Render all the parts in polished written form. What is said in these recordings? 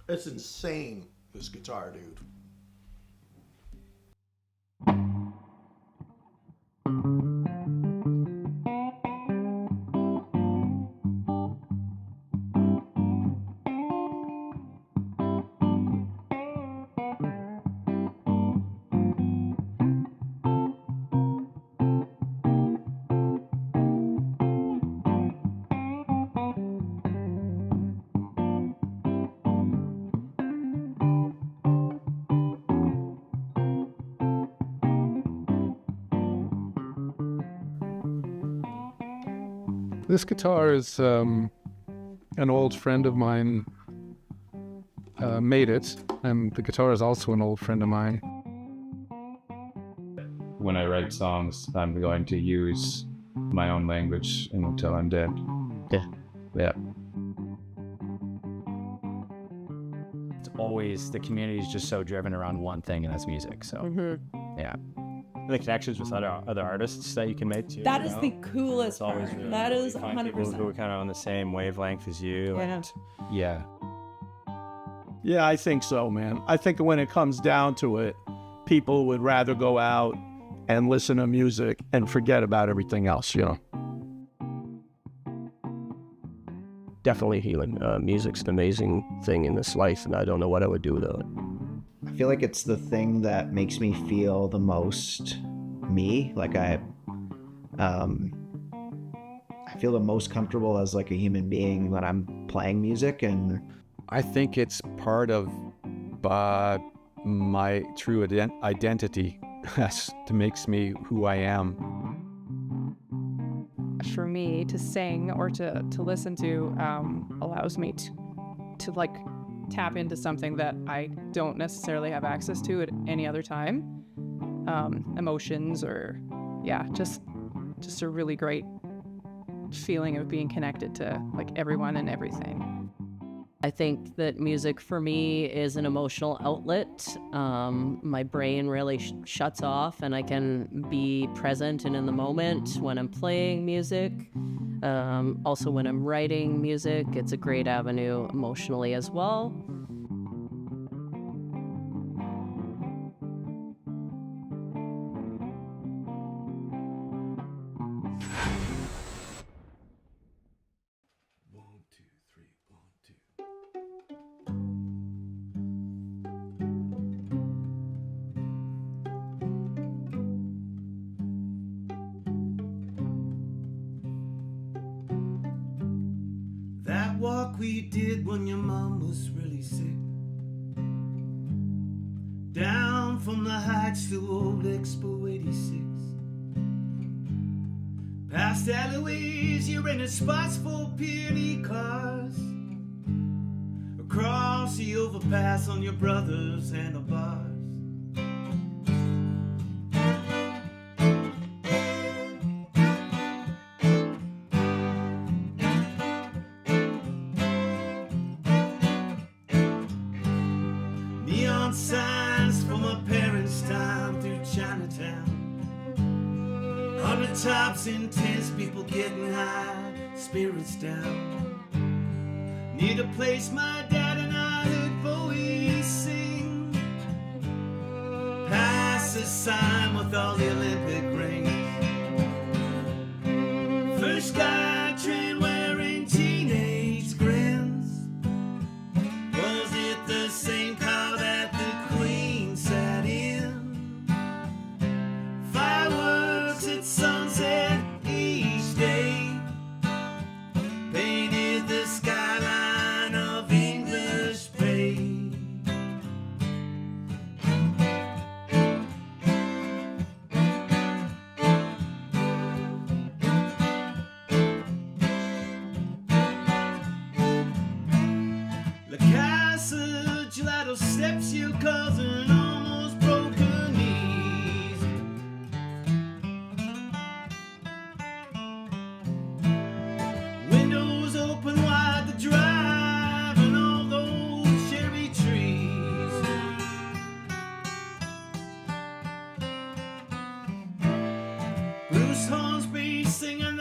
It's insane, this guitar, dude. This guitar is an old friend of mine made it, and the guitar is also an old friend of mine. When I write songs, I'm going to use my own language until I'm dead. Yeah. It's always, the community is just so driven around one thing, and that's music. So, yeah. The connections with other artists that you can make too. That is the coolest part. Really That is find 100%. people who are kind of on the same wavelength as you. Yeah. And yeah. Yeah, I think so, man. I think when it comes down to it, people would rather go out and listen to music and forget about everything else, you know. Definitely healing. Music's an amazing thing in this life, and I don't know what I would do without it. I feel like it's the thing that makes me feel the most me. Like I feel the most comfortable as like a human being when I'm playing music, and I think it's part of my true identity that makes me who I am. For me to sing or to listen to allows me to like tap into something that I don't necessarily have access to at any other time. Emotions or just a really great feeling of being connected to like everyone and everything. I think that music for me is an emotional outlet. My brain really shuts off and I can be present and in the moment when I'm playing music. Also when I'm writing music, it's a great avenue emotionally as well. That walk we did when your mom was really sick, down from the heights to old Expo 86, past alleyways you rented spots for peony cars, across the overpass on your brother's handlebars. Signs from my parents' time through Chinatown. 100 tops in tents, people getting high, spirits down. Near the place my dad and I heard Bowie sing. Pass the sign with all the Olympic rings. First guy train wearing teenage grins. Was it the same car that sat in? Fireworks at sunset each day painted the skyline of English Bay. La Casa Gelato steps you causing almost broken knees. Windows open wide to drive and all those cherry trees. Bruce Hornsby singing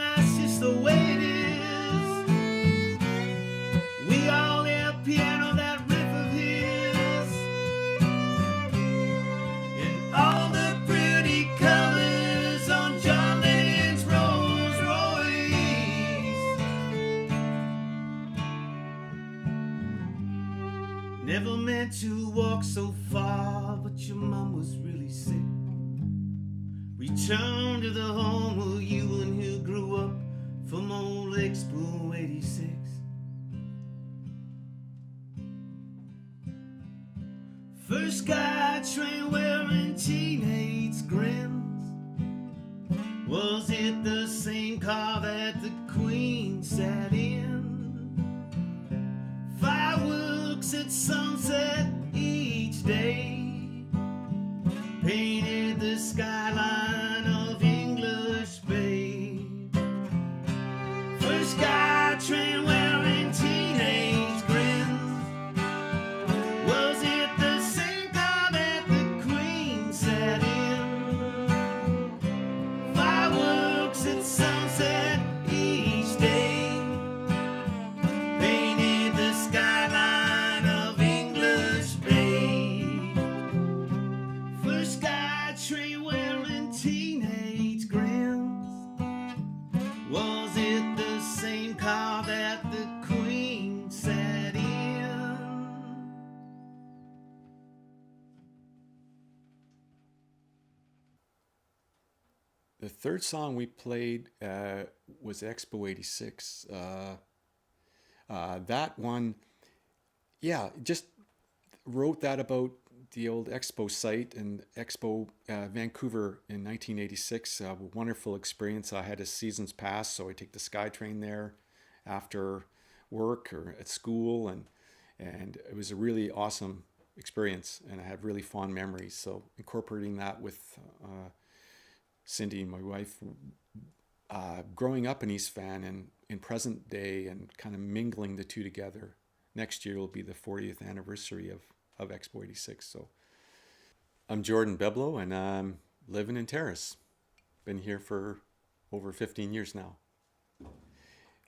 meant to walk so far, but your mom was really sick. Return to the home where you and he grew up from old Expo 86. First guy train wearing teenage grins. Was it the same car that the Queen sat in? Fireworks at sunset each day painted the skyline of English Bay. First guy train wearing teenage grins. Was it the same car that the Queen sat in? Fireworks at sunset each day painted the skyline of English Bay. First guy train wearing teenage grins. Was it the same car that the Queen sat in? The third song we played was Expo 86. That one, yeah, just wrote that about the old Expo site and Expo Vancouver in 1986. A wonderful experience. I had a season's pass, so I take the SkyTrain there after work or at school, and it was a really awesome experience, and I have really fond memories. So incorporating that with Cindy, my wife, growing up in East Van and in present day, and kind of mingling the two together. Next year will be the 40th anniversary of Expo 86. So I'm Jordan Beblow, and I'm living in Terrace. Been here for over 15 years now.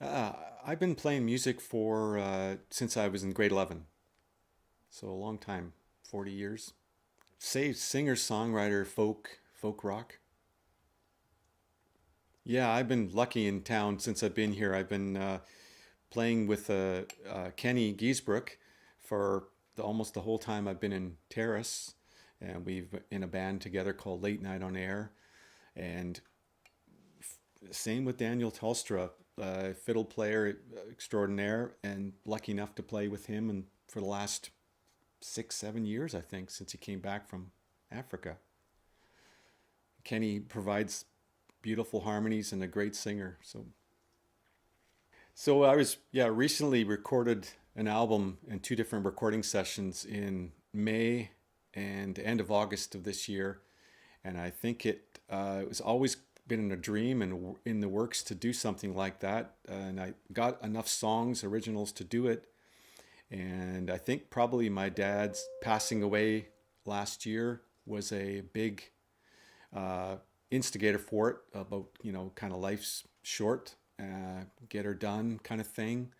I've been playing music for since I was in grade 11. So a long time, 40 years. Say singer, songwriter, folk rock. Yeah, I've been lucky in town since I've been here. I've been playing with Kenny Giesbrook for almost the whole time I've been in Terrace, and we've in a band together called Late Night on Air. And same with Daniel Telstra, fiddle player extraordinaire, and lucky enough to play with him and for the last 6-7 years, I think, since he came back from Africa. Kenny provides beautiful harmonies and a great singer. So I was recently recorded an album in 2 different recording sessions in May and end of August of this year, and I think it was always been in a dream and in the works to do something like that, and I got enough songs, originals, to do it. And I think probably my dad's passing away last year was a big instigator for it, about, kind of life's short, get her done kind of thing.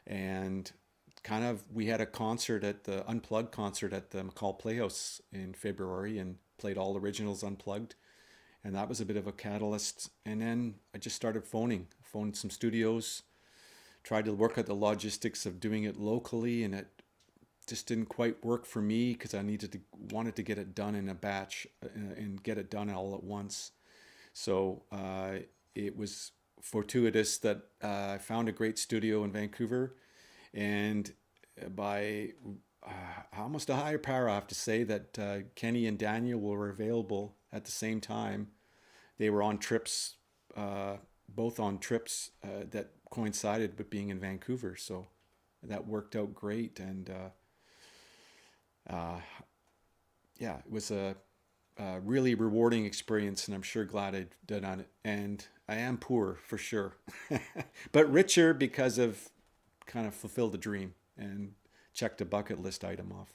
And kind of, we had a concert at the Unplugged concert at the McCall Playhouse in February and played all originals unplugged. And that was a bit of a catalyst. And then I just started phoned some studios, tried to work out the logistics of doing it locally, and it just didn't quite work for me because I wanted to get it done in a batch and get it done all at once. So it was fortuitous that I found a great studio in Vancouver, and by almost a higher power, I have to say that Kenny and Daniel were available at the same time. They were on trips, both on trips that coincided with being in Vancouver, so that worked out great. And it was a really rewarding experience, and I'm sure glad I did on it. And I am poor for sure, but richer because of kind of fulfilled the dream and checked a bucket list item off.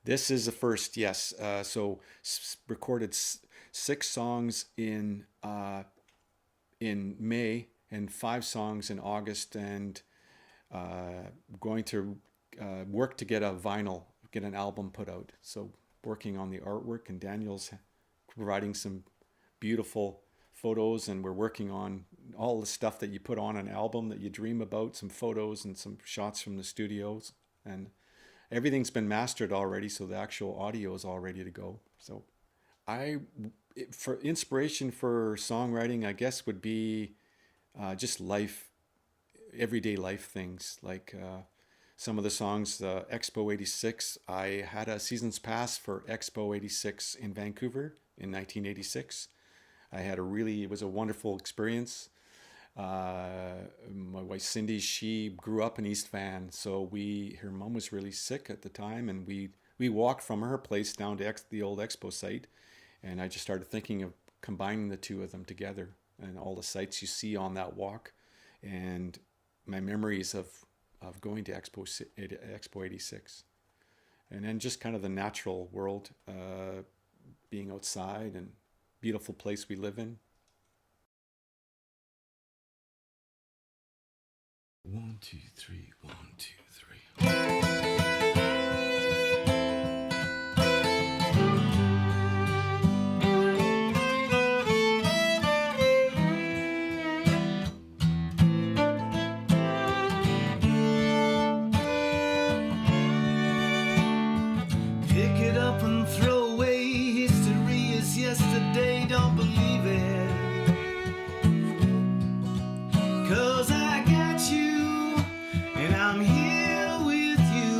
This is the first, yes. So recorded 6 songs in May and 5 songs in August, and going to work to get an album put out. So working on the artwork, and Daniel's providing some beautiful photos, and we're working on all the stuff that you put on an album that you dream about, some photos and some shots from the studios. And everything's been mastered already, so the actual audio is all ready to go. So for inspiration for songwriting, I guess would be just life, everyday life things. Like some of the songs, Expo 86, I had a season's pass for Expo 86 in Vancouver in 1986. It was a wonderful experience. My wife Cindy, she grew up in East Van, so her mom was really sick at the time, and we walked from her place down to the old expo site, and I just started thinking of combining the two of them together and all the sites you see on that walk, and my memories of going to Expo 86, and then just kind of the natural world, being outside and beautiful place we live in. 1, 2, 3, 1, 2, 3. Pick it up and throw away. History is yesterday. Don't believe it. 'Cause I got you, and I'm here with you.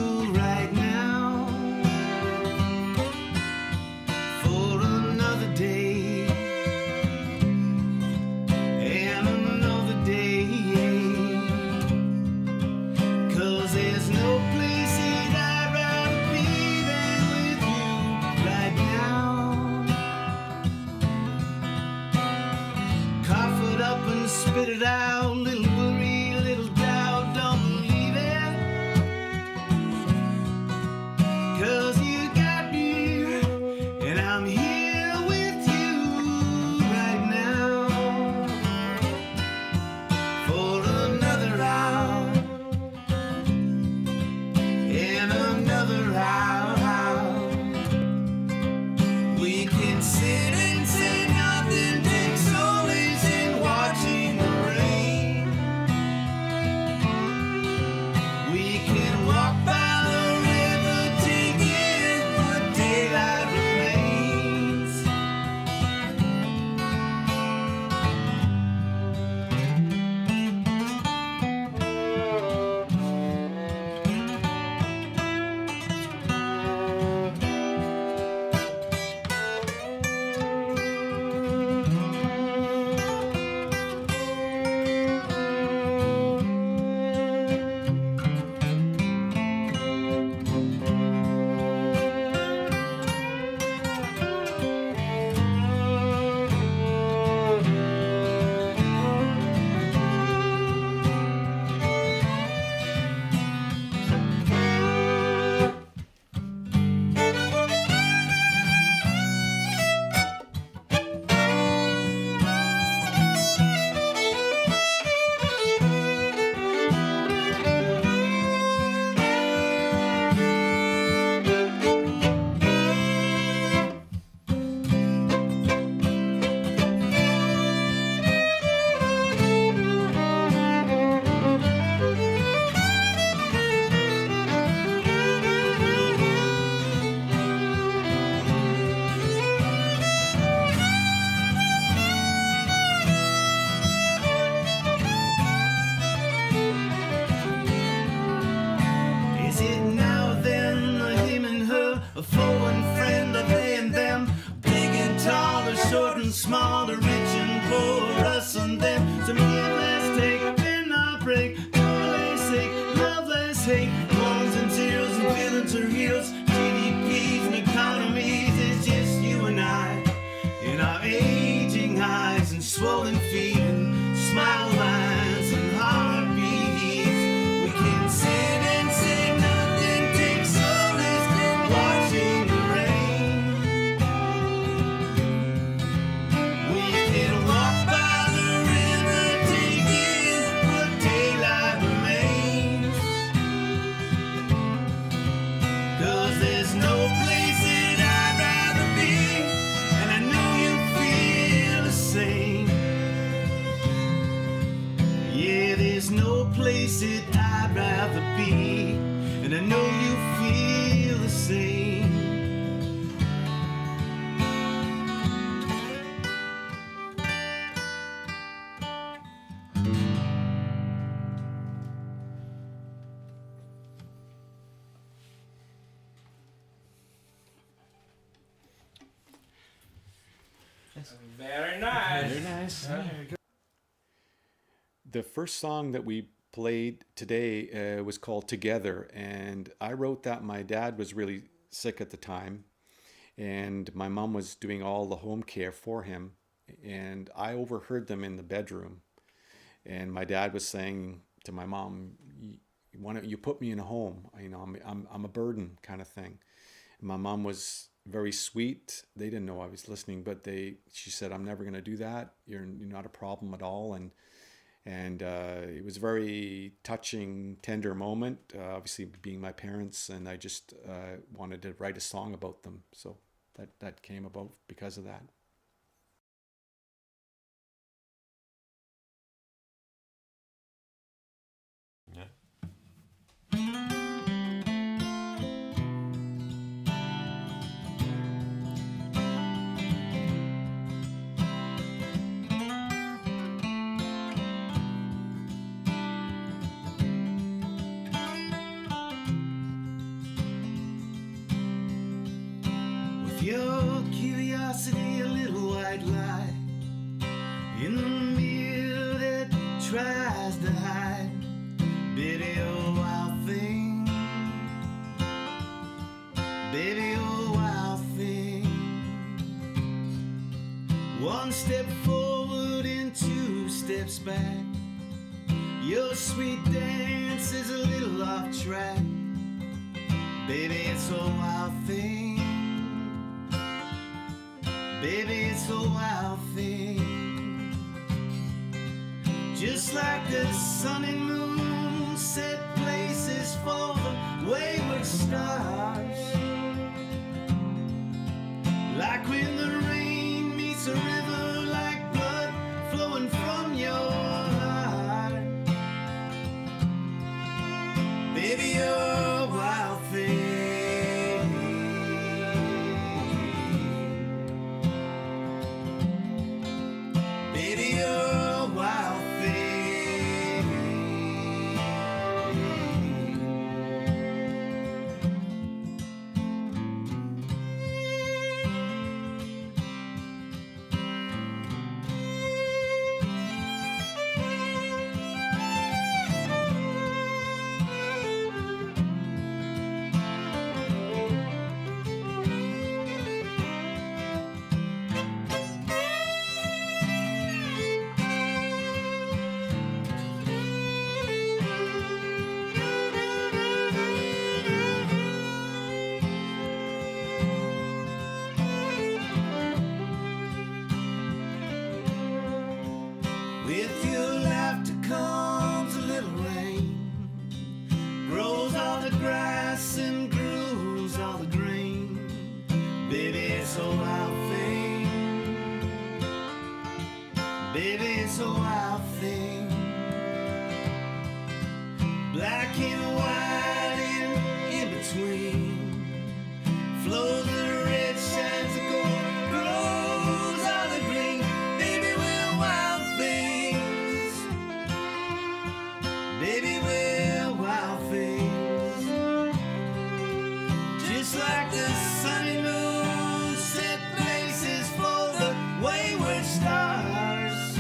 Very nice. Very nice. The first song that we played today was called Together, and I wrote that. My dad was really sick at the time, and my mom was doing all the home care for him, and I overheard them in the bedroom, and my dad was saying to my mom, "Why don't you put me in a home? You know, I'm a burden," kind of thing. And my mom was very sweet. They didn't know I was listening, but she said, "I'm never going to do that. You're not a problem at all." And it was a very touching, tender moment, obviously being my parents, and I just wanted to write a song about them. So that came about because of that. Yeah. Your curiosity, a little white lie in the mirror that tries to hide. Baby, oh wild thing. Baby, oh wild thing. One step forward and 2 steps back. Your sweet dance is a little off track. Baby, it's a wild thing. Baby, it's a wild thing. Just like the sun and moon set places for the wayward stars. Like when the rain meets a river, like blood flowing from your heart. Baby, you're a wild thing. Baby, you're a wild thing. With your laughter comes a little rain, grows all the grass and grows all the green. Baby, it's a wild thing. Baby, it's a wild thing. Black and white and in between flows the red, shines the gold, grows all the green. Baby, we're wild things. Baby, we're wild things. Just like the sun and moon set places for the wayward stars.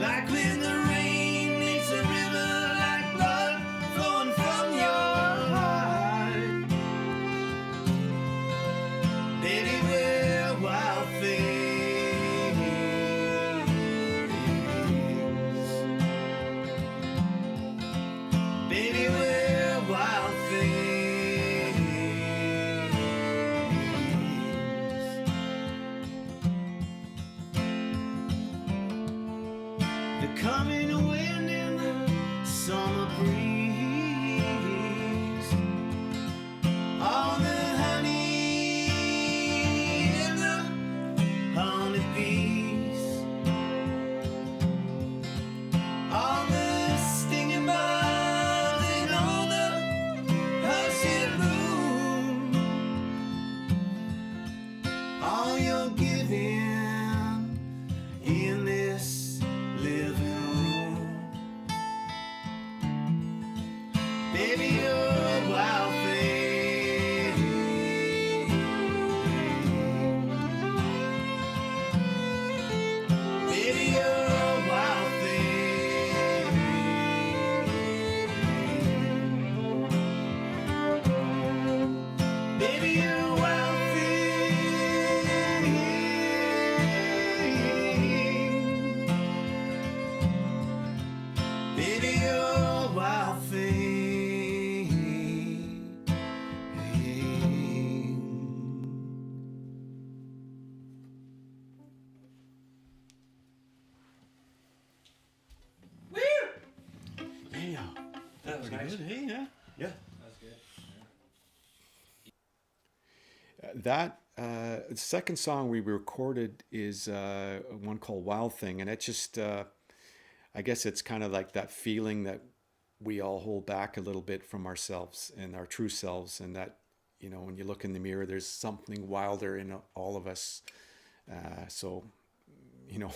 Like when the rain meets a river, like blood flowing from your heart. Baby, we're wild things. Baby, we're wild things. Hey, yeah. Yeah. That second song we recorded is one called Wild Thing, and it just, I guess it's kind of like that feeling that we all hold back a little bit from ourselves and our true selves, and that, you know, when you look in the mirror, there's something wilder in all of us. So, you know,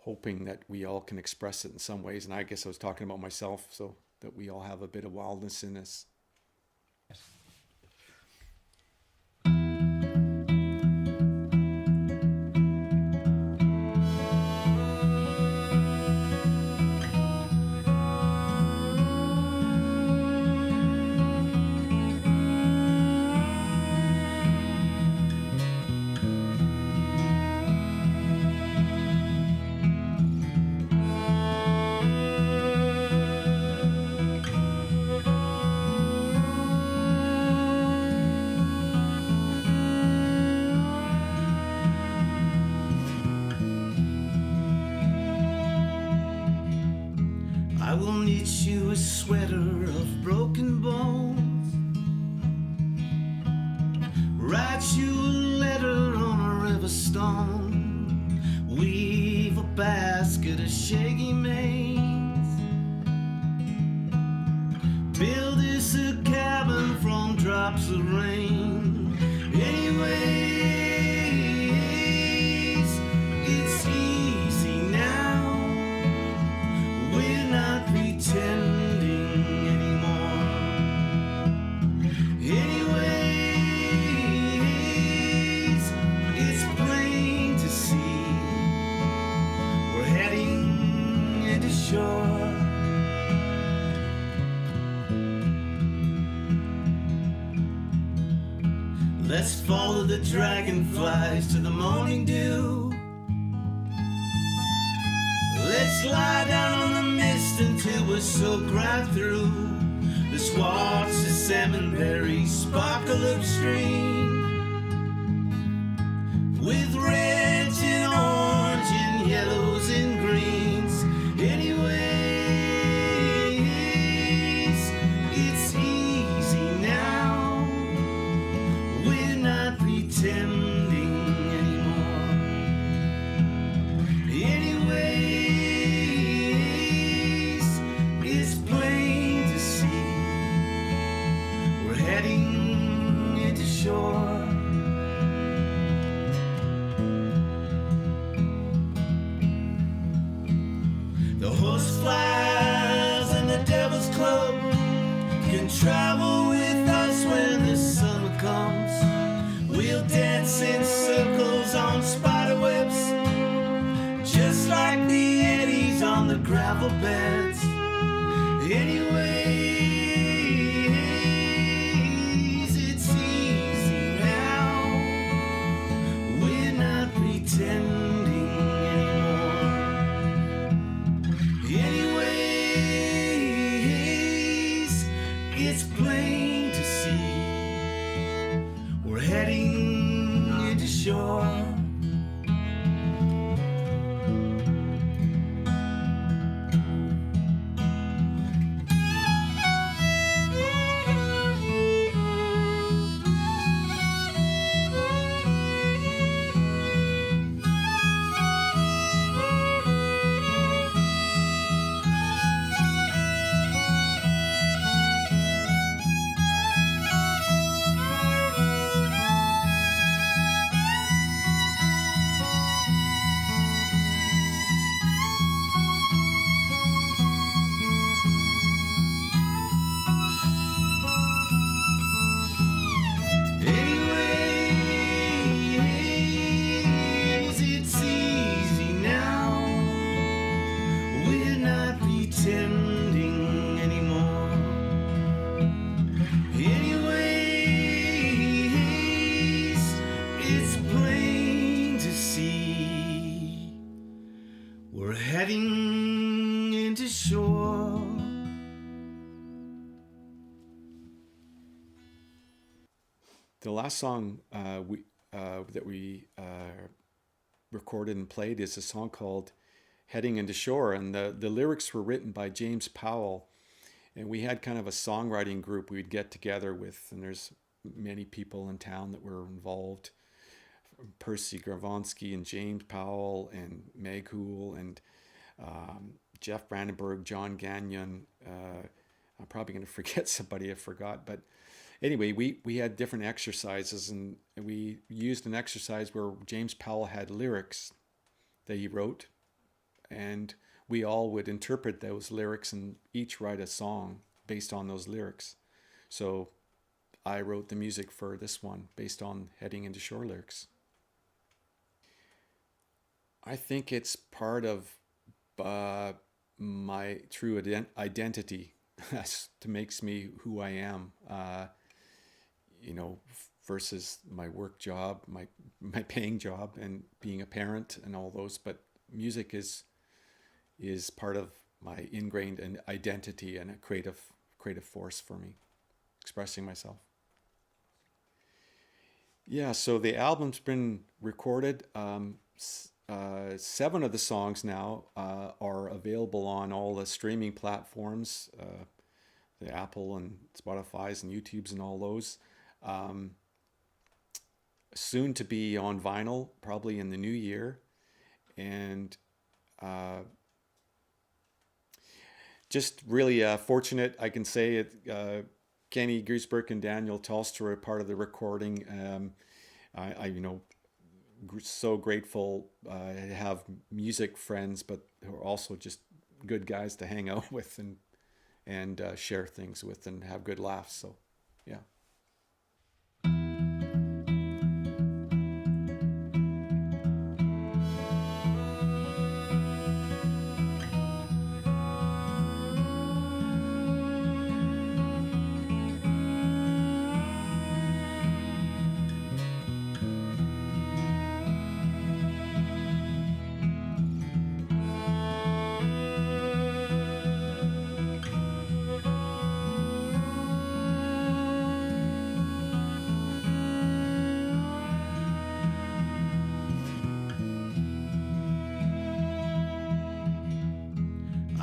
hoping that we all can express it in some ways. And I guess I was talking about myself, so that we all have a bit of wildness in us. I will knit you a sweater of broken bones, write you a letter on a river stone, weave a basket of shaggy manes, build us a cabin from drops of rain. Anyways, it's easy now. We're not pretending anymore. Anyways, it's plain to see we're heading into shore. Let's follow the dragonflies to the morning dew. Let's lie down on the mist until we're soaked right through. Let's watch the salmon berries sparkle upstream, with reds and orange and yellows and greens. Anyways, it's easy now. We're not pretending anymore. Anyways, it's plain to see we're heading into shore. The horseflies and the devil's club can travel with us when the summer comes. We'll dance in circles on spider webs, just like the eddies on the gravel beds. Anyways, it's easy now. We're not pretending anymore. Anyways, it's plain to see we're heading into shore. Anyways, it's easy now. We're not pretending anymore. Anyways, it's plain to see we're heading into shore. The last song that we recorded and played is a song called Heading into Shore, and the lyrics were written by James Powell, And we had kind of a songwriting group we'd get together with, and there's many people in town that were involved. Percy Gravonsky and James Powell and Meg Hoole and Jeff Brandenburg, John Gagnon. I'm probably going to forget somebody I forgot. But anyway, we had different exercises, and we used an exercise where James Powell had lyrics that he wrote, and we all would interpret those lyrics and each write a song based on those lyrics. So I wrote the music for this one based on Heading into Shore lyrics. I think it's part of my true identity that makes me who I am, versus my work job, my paying job, and being a parent and all those. But music is part of my ingrained identity and a creative force for me, expressing myself. Yeah, so the album's been recorded. 7 of the songs now are available on all the streaming platforms, the Apple and Spotify's and YouTube's and all those. Soon to be on vinyl, probably in the new year. And just really fortunate, I can say it. Kenny Griesberg and Daniel Tolstoy are part of the recording. I so grateful to have music friends, but who are also just good guys to hang out with and share things with and have good laughs. So, yeah.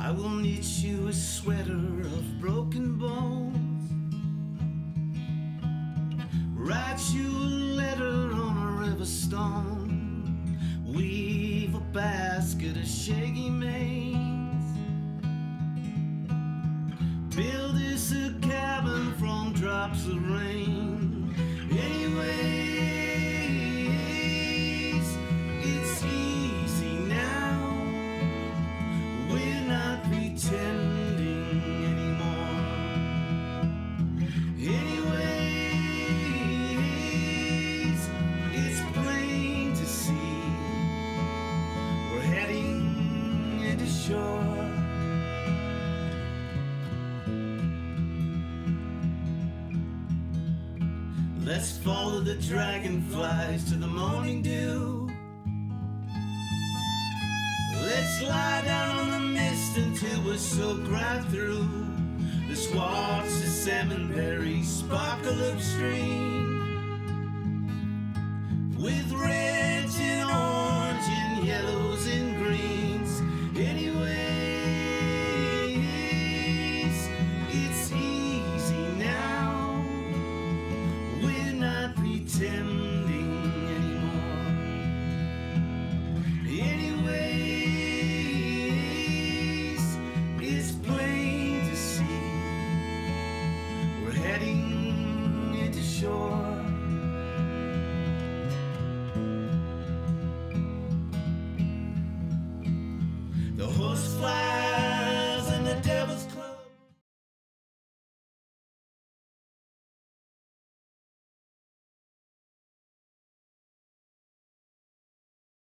I will knit you a sweater of broken bones, write you a letter on a river stone, weave a basket of shaggy maize, build us a cabin from drops of rain. Anyways, it's easy now. We're not pretending anymore. Anyways, it's plain to see we're heading into shore. Let's follow the dragonflies to the morning dew. Let's lie down on the mist until we're soaked right through. Let's watch the salmon berries sparkle upstream with reds and orange and yellows and greens. Anyways, it's easy now. We're not pretending anymore. Anyways, it's plain to see we're heading into shore. The horsefly